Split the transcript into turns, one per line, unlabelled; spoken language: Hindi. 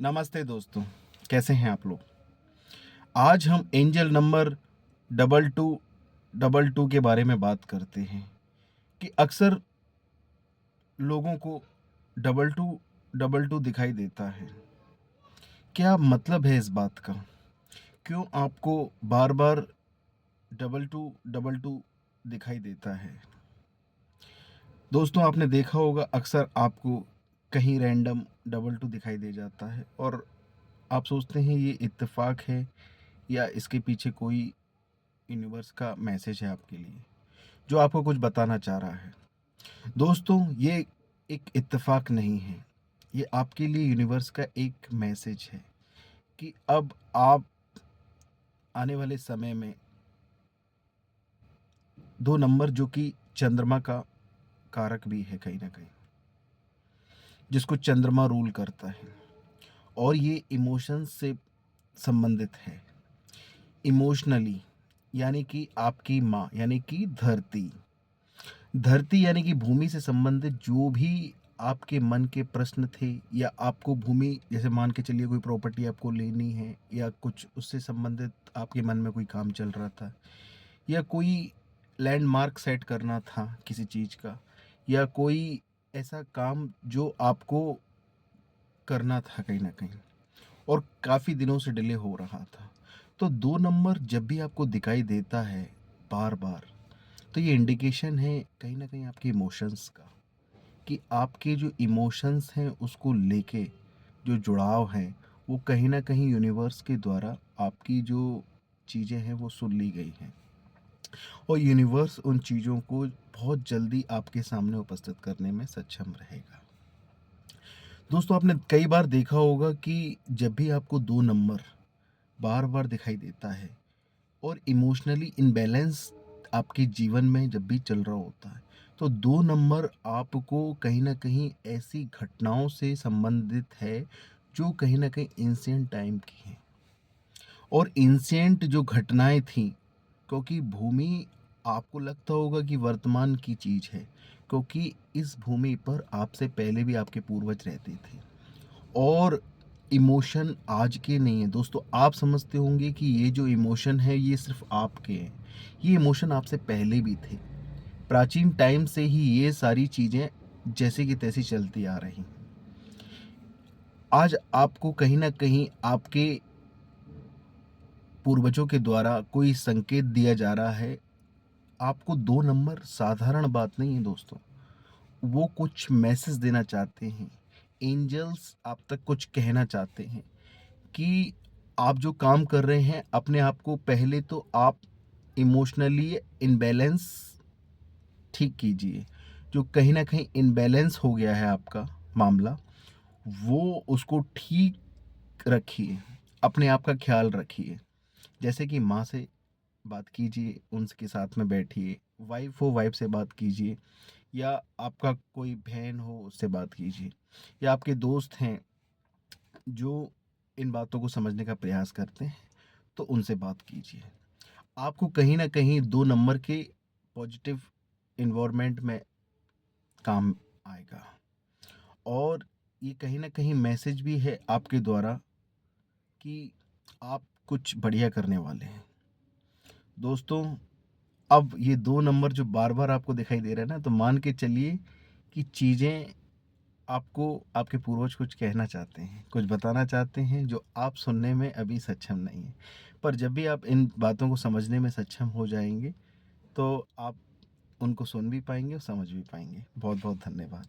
नमस्ते दोस्तों, कैसे हैं आप लोग? आज हम एंजल नंबर 2222 के बारे में बात करते हैं कि अक्सर लोगों को 2222 दिखाई देता है। क्या मतलब है इस बात का? क्यों आपको बार-बार 2222 दिखाई देता है? दोस्तों, आपने देखा होगा अक्सर आपको कहीं रैंडम 22 दिखाई दे जाता है और आप सोचते हैं ये इत्तेफ़ाक है या इसके पीछे कोई यूनिवर्स का मैसेज है आपके लिए, जो आपको कुछ बताना चाह रहा है। दोस्तों, ये एक इत्तेफ़ाक नहीं है, ये आपके लिए यूनिवर्स का एक मैसेज है कि अब आप आने वाले समय में 2 नंबर जो कि चंद्रमा का कारक भी है कहीं न कहीं, जिसको चंद्रमा रूल करता है और ये इमोशंस से संबंधित है। इमोशनली यानी कि आपकी माँ यानी कि धरती। धरती यानी कि भूमि से संबंधित जो भी आपके मन के प्रश्न थे या आपको भूमि जैसे मान के चलिए कोई प्रॉपर्टी आपको लेनी है या कुछ उससे संबंधित आपके मन में कोई काम चल रहा था या कोई लैंडमार्क सेट करना था किसी चीज़ का या कोई ऐसा काम जो आपको करना था कहीं न कहीं और काफ़ी दिनों से डिले हो रहा था। तो 2 नंबर जब भी आपको दिखाई देता है बार-बार, तो ये इंडिकेशन है कहीं न कहीं आपके इमोशंस का, कि आपके जो इमोशंस हैं उसको लेके जो जुड़ाव है, वो कहीं न कहीं यूनिवर्स के द्वारा आपकी जो चीज़ें हैं वो सुन ली गई हैं और यूनिवर्स उन चीज़ों को बहुत जल्दी आपके सामने उपस्थित करने में सक्षम रहेगा। दोस्तों, आपने कई बार देखा होगा कि जब भी आपको 2 नंबर बार-बार दिखाई देता है और इमोशनली इम्बैलेंस आपके जीवन में जब भी चल रहा होता है, तो 2 नंबर आपको कहीं न कहीं ऐसी घटनाओं से संबंधित है, जो कहीं न कहीं एंशिएंट टाइम की हैं और एंशिएंट जो घटनाएँ थीं, क्योंकि भूमि आपको लगता होगा कि वर्तमान की चीज़ है, क्योंकि इस भूमि पर आपसे पहले भी आपके पूर्वज रहते थे और इमोशन आज के नहीं है दोस्तों। आप समझते होंगे कि ये जो इमोशन है ये सिर्फ आपके हैं, ये इमोशन आपसे पहले भी थे। प्राचीन टाइम से ही ये सारी चीज़ें जैसे की तैसी चलती आ रही। आज आपको कहीं न कहीं आपके पूर्वजों के द्वारा कोई संकेत दिया जा रहा है। आपको 2 नंबर साधारण बात नहीं है दोस्तों, वो कुछ मैसेज देना चाहते हैं। एंजल्स आप तक कुछ कहना चाहते हैं कि आप जो काम कर रहे हैं अपने आप को पहले तो आप इमोशनली इनबैलेंस ठीक कीजिए। जो कहीं न कहीं इनबैलेंस हो गया है आपका मामला, वो उसको ठीक रखिए। अपने आप का ख़्याल रखिए। जैसे कि माँ से बात कीजिए, उनके साथ में बैठिए। वाइफ़ हो, वाइफ़ से बात कीजिए या आपका कोई बहन हो, उससे बात कीजिए या आपके दोस्त हैं जो इन बातों को समझने का प्रयास करते हैं, तो उनसे बात कीजिए। आपको कहीं न कहीं 2 नंबर के पॉज़िटिव एनवायरनमेंट में काम आएगा और ये कहीं न कहीं मैसेज भी है आपके द्वारा कि आप कुछ बढ़िया करने वाले हैं। दोस्तों, अब ये 2 नंबर जो बार-बार आपको दिखाई दे रहा है ना, तो मान के चलिए कि चीज़ें आपको आपके पूर्वज कुछ कहना चाहते हैं, कुछ बताना चाहते हैं जो आप सुनने में अभी सक्षम नहीं हैं। पर जब भी आप इन बातों को समझने में सक्षम हो जाएँगे, तो आप उनको सुन भी पाएँगे और समझ भी पाएँगे। बहुत-बहुत धन्यवाद।